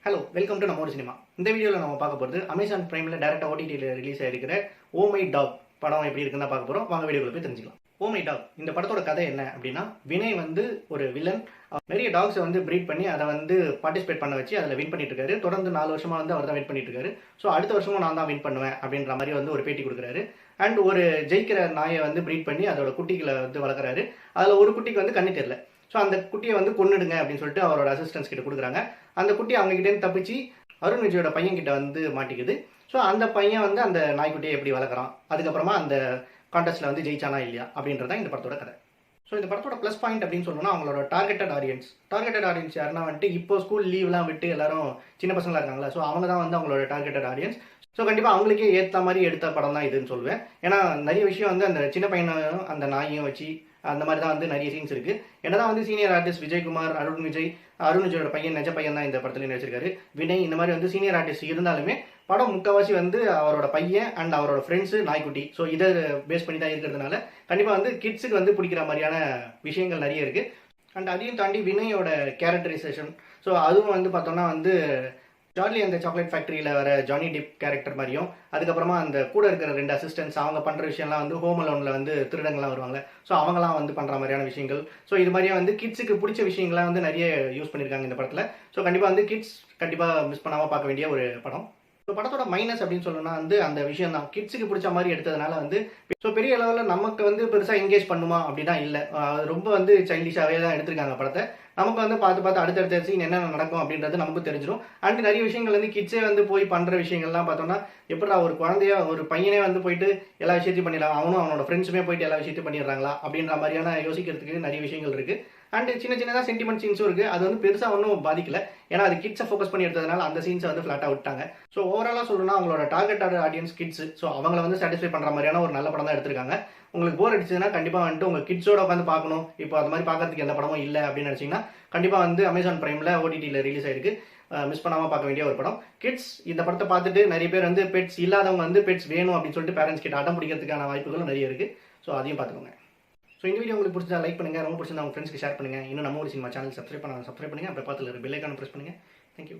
Hello welcome to நம்ம ஒரு cinema. இந்த வீடியோவில் நம்ம பார்க்க போகிறது அமேசான் பிரைமில் டேரெக்டாக ஓடிடியில் ரிலீஸ் ஆகிருக்கிற ஓ மை டாக் படம் எப்படி இருக்குன்னு தான் பார்க்க போகிறோம். வாங்க வீடியோவில் போய் தெரிஞ்சுக்கலாம். ஓ மை டாக் இந்த படத்தோட கதை என்ன அப்படின்னா, வினய் வந்து ஒரு வில்லன், நிறைய டாக்ஸை வந்து ப்ரீட் பண்ணி அதை வந்து பார்ட்டிசிபேட் பண்ண வச்சு அதில் வின் பண்ணிட்டு இருக்காரு. தொடர்ந்து 4 வருஷமா வந்து அவர் தான் வின் பண்ணிட்டு இருக்காரு. ஸோ அடுத்த வருஷமும் நான் தான் வின் பண்ணுவேன் அப்படின்ற மாதிரி வந்து ஒரு பேட்டி கொடுக்குறாரு. அண்ட் ஒரு ஜெயிக்கிற நாயை வந்து ப்ரீட் பண்ணி அதோட குட்டிகளை வந்து வளர்க்குறாரு. அதில் ஒரு குட்டிக்கு வந்து கண்ணு தெரியல. ஸோ அந்த குட்டியை வந்து கொன்னுடுங்க அப்படின்னு சொல்லிட்டு அவரோட அசிஸ்டன்ஸ் கிட்ட கொடுக்குறாங்க. அந்த குட்டி அவங்க கிட்டேருந்து தப்பிச்சு அருண் விஜயோட பையன் கிட்ட வந்து மாட்டிக்குது. ஸோ அந்த பையன் வந்து அந்த நாய்க்குட்டியை எப்படி வளர்க்குறான், அதுக்கப்புறமா அந்த கான்டெஸ்ட்டில் வந்து ஜெயிச்சானா இல்லையா அப்படின்றதான் இந்த படத்தோட கதை. ஸோ இந்த படத்தோட ப்ளஸ் பாயிண்ட் அப்படின்னு சொல்லணும்னா அவங்களோட டார்கெட்டட் ஆடியன்ஸ் யாருன்னா வந்துட்டு இப்போ ஸ்கூல் லீவ்லாம் விட்டு எல்லாரும் சின்ன பசங்களாக இருக்காங்களா, ஸோ அவங்க தான் வந்து அவங்களோட டார்கெட்டட் ஆடியன்ஸ். ஸோ கண்டிப்பாக அவங்களுக்கே ஏற்ற மாதிரி எடுத்த படம் தான் இதுன்னு சொல்லுவேன். ஏன்னா நிறைய விஷயம் வந்து அந்த சின்ன பையனையும் அந்த நாயையும் வச்சு அந்த மாதிரி தான் வந்து நிறைய சீன்ஸ் இருக்குது. என்னதான் வந்து சீனியர் ஆர்டிஸ்ட் விஜயகுமார், அருண் விஜயோட பையன் நெஜ பையன் தான் இந்த படத்துலேயும் நடிச்சிருக்காரு. வினய் இந்த மாதிரி வந்து சீனியர் ஆர்டிஸ்ட் இருந்தாலுமே படம் முக்கால்வாசி வந்து அவரோட பையன் அண்ட் அவரோட ஃப்ரெண்ட்ஸு நாய்க்குட்டி, ஸோ இதை பேஸ் பண்ணி தான் இருக்கிறதுனால கண்டிப்பாக வந்து கிட்ஸுக்கு வந்து பிடிக்கிற மாதிரியான விஷயங்கள் நிறைய இருக்குது. அண்ட் அதையும் தாண்டி வினயோட கேரக்டரைசேஷன், ஸோ அதுவும் வந்து பார்த்தோம்னா வந்து சார்லி அந்த சாக்லேட் ஃபேக்ட்ரியில் வர ஜானி டிப் கேரக்டர் மாதிரியும், அதுக்கப்புறமா அந்த கூட இருக்கிற 2 அசிஸ்டன்ட்ஸ் அவங்க பண்ணுற விஷயம்லாம் வந்து ஹோம் அலோனில் வந்து திருடங்கள்லாம் வருவாங்க. ஸோ அவங்களாம் வந்து பண்ணுற மாதிரியான விஷயங்கள், ஸோ இது மாதிரியே வந்து கிட்ஸுக்கு பிடிச்ச விஷயங்கள்லாம் வந்து நிறைய யூஸ் பண்ணியிருக்காங்க இந்த படத்தில். ஸோ கண்டிப்பாக வந்து கிட்ஸ் கண்டிப்பாக மிஸ் பண்ணாமல் பார்க்க வேண்டிய ஒரு படம். ஸோ படத்தோட மைனஸ் அப்படின்னு சொல்லணும்னா வந்து அந்த விஷயம் தான், கிட்ஸுக்கு பிடிச்ச மாதிரி எடுத்ததுனால வந்து ஸோ பெரிய லெவலில் நமக்கு வந்து பெருசாக என்கேஜ் பண்ணுமா அப்படின்னா இல்லை, ரொம்ப வந்து சைல்டிஷாகவே தான் எடுத்திருக்காங்க படத்தை. நமக்கு வந்து பார்த்து அடுத்தடுத்த சீன் என்ன நடக்கும் அப்படின்றது நமக்கு தெரிஞ்சிடும். அண்ட் நிறைய விஷயங்கள் வந்து கிட்ஸே வந்து போய் பண்ணுற விஷயங்கள்லாம் பார்த்தோம்னா, எப்படா ஒரு குழந்தைய ஒரு பையனே வந்து போயிட்டு எல்லா விஷயத்தையும் பண்ணிடலாம், அவனோட ஃப்ரெண்ட்ஸுமே போயிட்டு எல்லா விஷயத்தையும் பண்ணிடுறாங்களா அப்படின்ற மாதிரியான யோசிக்கிறதுக்கு நிறைய விஷயங்கள் இருக்குது. அண்ட் சின்னதாக சென்டிமெண்ட் சீன்ஸும் இருக்குது. அது வந்து பெருசாக ஒன்றும் பாதிக்கல, ஏன்னா அது கிட்ஸை ஃபோக்கஸ் பண்ணி எடுத்ததுனால அந்த சீன்ஸை வந்து ஃப்ளாட்டாக விட்டாங்க. ஸோ ஓவராலாக சொல்லணும்னா அவங்களோட டார்கெட் ஆடியன்ஸ் கிட்ஸ், ஸோ அவங்கள வந்து சாட்டிஸ்ஃபை பண்ணுற மாதிரியான ஒரு நல்ல படம் தான் எடுத்திருக்காங்க. உங்களுக்கு போர் அடிச்சதுன்னா கண்டிப்பாக வந்துட்டு உங்கள் கிட்ஸோட உட்காந்து பார்க்கணும், இப்போ அது மாதிரி பார்க்கறதுக்கு எந்த படமும் இல்லை அப்படின்னு நினச்சிங்கன்னா கண்டிப்பாக வந்து அமேசான் பிரைமில் ஓடிடியில் ரிலீஸ் ஆயிருக்கு. மிஸ் பண்ணாமல் பார்க்க வேண்டிய ஒரு படம். கிட்ஸ் இந்த படத்தை பார்த்துட்டு நிறைய பேர் வந்து பெட்ஸ் இல்லாதவங்க வந்து பெட்ஸ் வேணும் அப்படின்னு சொல்லிட்டு பேரண்ட்ஸ் கிட்ட அடம் பிடிக்கிறதுக்கான வாய்ப்புகளும் நிறைய இருக்குது. ஸோ அதையும் பார்த்துக்கோங்க. ஸோ இந்த வீடியோ உங்களுக்கு பிடிச்சா லைக் பண்ணுங்கள், ரொம்ப பிடிச்சா உங்கள் ஃப்ரெண்ட்ஸ்க்கு ஷேர் பண்ணுங்கள். இன்னும் நம்ம ஒரு சினிமா சேனல் சப்ஸ்கிரைப் பண்ணுங்கள். அப்படியே பார்த்துல பெல் ஐக்கானை ப்ரெஸ் பண்ணுங்கள். தேங்க்யூ.